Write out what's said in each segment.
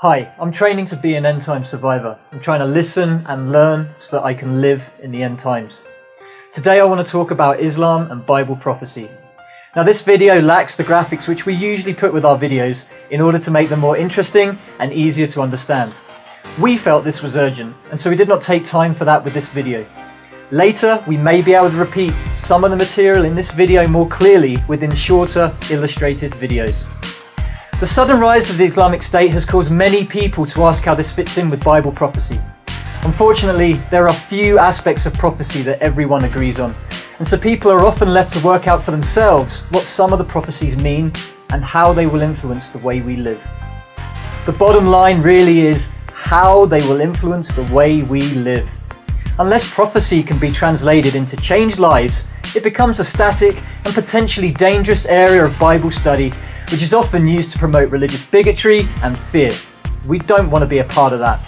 Hi, I'm training to be an end time survivor. I'm trying to listen and learn so that I can live in the end times. Today I want to talk about Islam and Bible prophecy. Now this video lacks the graphics which we usually put with our videos in order to make them more interesting and easier to understand. We felt this was urgent, and so we did not take time for that with this video. Later, we may be able to repeat some of the material in this video more clearly within shorter illustrated videos. The sudden rise of the Islamic State has caused many people to ask how this fits in with Bible prophecy. Unfortunately, there are few aspects of prophecy that everyone agrees on, and so people are often left to work out for themselves what some of the prophecies mean and how they will influence the way we live. The bottom line really is how they will influence the way we live. Unless prophecy can be translated into changed lives, it becomes a static and potentially dangerous area of Bible study, which is often used to promote religious bigotry and fear. We don't want to be a part of that.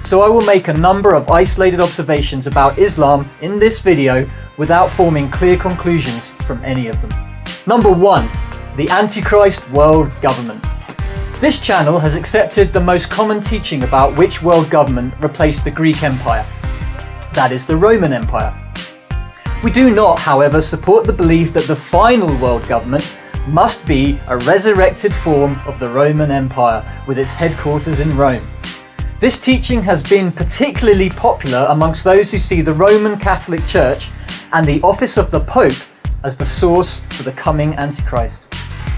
So I will make a number of isolated observations about Islam in this video without forming clear conclusions from any of them. Number 1. The Antichrist world government. This channel has accepted the most common teaching about which world government replaced the Greek Empire. That is the Roman Empire. We do not, however, support the belief that the final world government must be a resurrected form of the Roman Empire with its headquarters in Rome. This teaching has been particularly popular amongst those who see the Roman Catholic Church and the office of the Pope as the source for the coming Antichrist.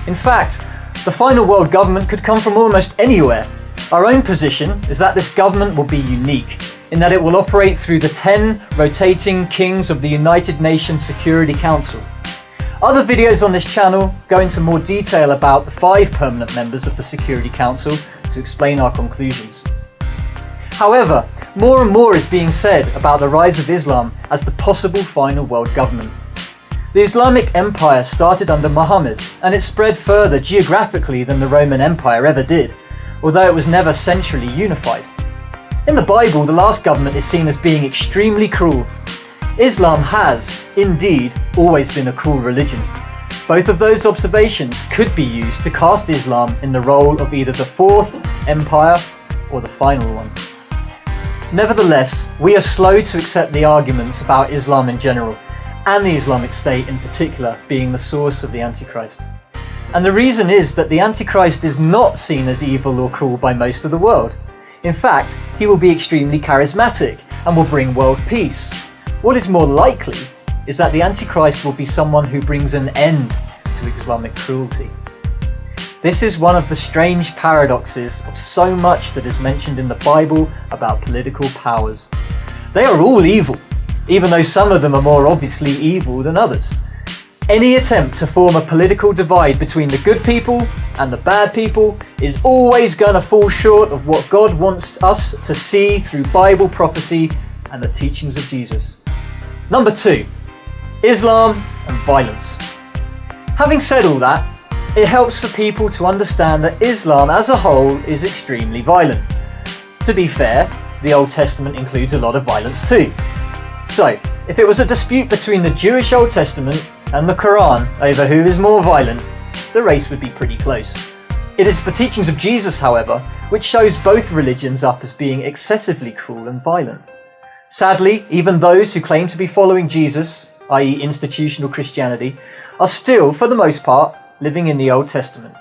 In fact, the final world government could come from almost anywhere. Our own position is that this government will be unique, in that it will operate through the 10 rotating kings of the United Nations Security Council. Other videos on this channel go into more detail about the 5 permanent members of the Security Council to explain our conclusions. However, more and more is being said about the rise of Islam as the possible final world government. The Islamic Empire started under Muhammad, and it spread further geographically than the Roman Empire ever did, although it was never centrally unified. In the Bible, the last government is seen as being extremely cruel. Islam has, indeed, always been a cruel religion. Both of those observations could be used to cast Islam in the role of either the fourth empire or the final one. Nevertheless, we are slow to accept the arguments about Islam in general, and the Islamic State in particular being the source of the Antichrist. And the reason is that the Antichrist is not seen as evil or cruel by most of the world. In fact, he will be extremely charismatic and will bring world peace. What is more likely is that the Antichrist will be someone who brings an end to Islamic cruelty. This is one of the strange paradoxes of so much that is mentioned in the Bible about political powers. They are all evil, even though some of them are more obviously evil than others. Any attempt to form a political divide between the good people and the bad people is always going to fall short of what God wants us to see through Bible prophecy and the teachings of Jesus. Number 2. Islam and violence. Having said all that, it helps for people to understand that Islam as a whole is extremely violent. To be fair, the Old Testament includes a lot of violence too. So, if it was a dispute between the Jewish Old Testament and the Quran over who is more violent, the race would be pretty close. It is the teachings of Jesus, however, which shows both religions up as being excessively cruel and violent. Sadly, even those who claim to be following Jesus, i.e. institutional Christianity, are still, for the most part, living in the Old Testament,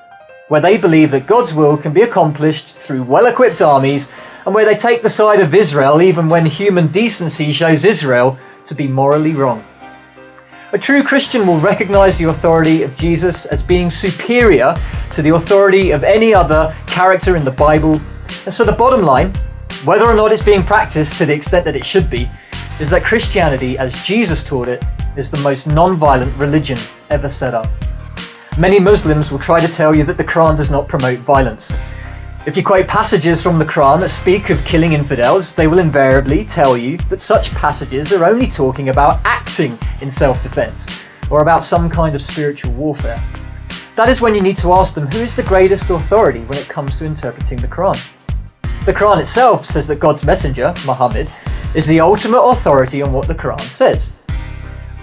where they believe that God's will can be accomplished through well-equipped armies, and where they take the side of Israel even when human decency shows Israel to be morally wrong. A true Christian will recognize the authority of Jesus as being superior to the authority of any other character in the Bible. And so the bottom line, whether or not it's being practiced to the extent that it should be, is that Christianity, as Jesus taught it, is the most non-violent religion ever set up. Many Muslims will try to tell you that the Quran does not promote violence. If you quote passages from the Quran that speak of killing infidels, they will invariably tell you that such passages are only talking about acting in self-defense, or about some kind of spiritual warfare. That is when you need to ask them who is the greatest authority when it comes to interpreting the Quran. The Quran itself says that God's messenger, Muhammad, is the ultimate authority on what the Quran says.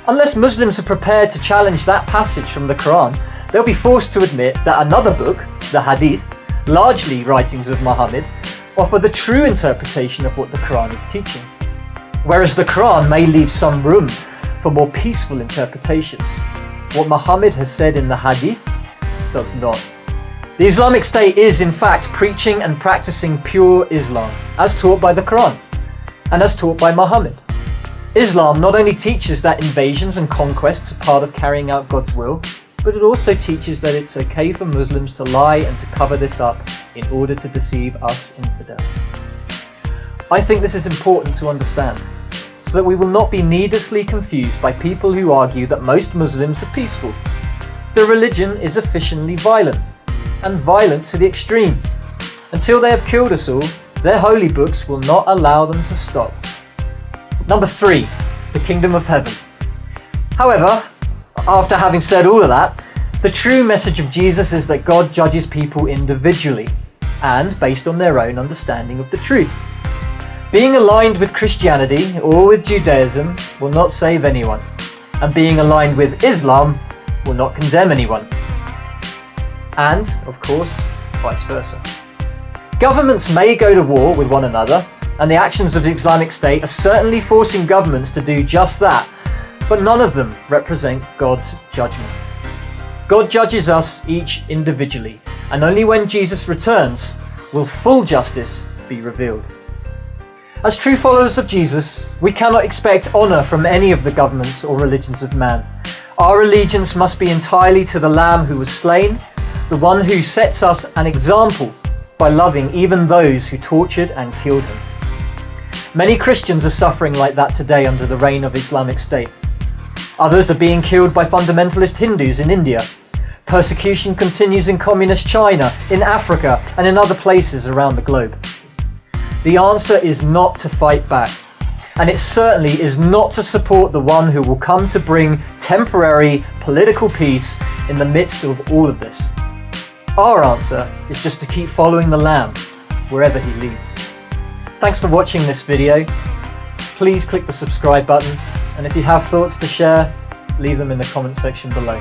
Unless Muslims are prepared to challenge that passage from the Quran, they'll be forced to admit that another book, the Hadith, largely writings of Muhammad, offer the true interpretation of what the Quran is teaching, whereas the Quran may leave some room for more peaceful interpretations. What Muhammad has said in the Hadith does not. The Islamic State is in fact preaching and practicing pure Islam, as taught by the Quran and as taught by Muhammad. Islam not only teaches that invasions and conquests are part of carrying out God's will, but it also teaches that it's okay for Muslims to lie and to cover this up in order to deceive us infidels. I think this is important to understand, so that we will not be needlessly confused by people who argue that most Muslims are peaceful. The religion is officially violent, and violent to the extreme. Until they have killed us all, their holy books will not allow them to stop. Number 3, the kingdom of heaven. However, after having said all of that, the true message of Jesus is that God judges people individually and based on their own understanding of the truth. Being aligned with Christianity or with Judaism will not save anyone, and being aligned with Islam will not condemn anyone. And, of course, vice versa. Governments may go to war with one another, and the actions of the Islamic State are certainly forcing governments to do just that, but none of them represent God's judgment. God judges us each individually, and only when Jesus returns will full justice be revealed. As true followers of Jesus, we cannot expect honour from any of the governments or religions of man. Our allegiance must be entirely to the Lamb who was slain, the one who sets us an example by loving even those who tortured and killed him. Many Christians are suffering like that today under the reign of Islamic State. Others are being killed by fundamentalist Hindus in India. Persecution continues in communist China, in Africa, and in other places around the globe. The answer is not to fight back, and it certainly is not to support the one who will come to bring temporary political peace in the midst of all of this. Our answer is just to keep following the Lamb wherever he leads. Thanks for watching this video. Please click the subscribe button, and if you have thoughts to share, leave them in the comment section below.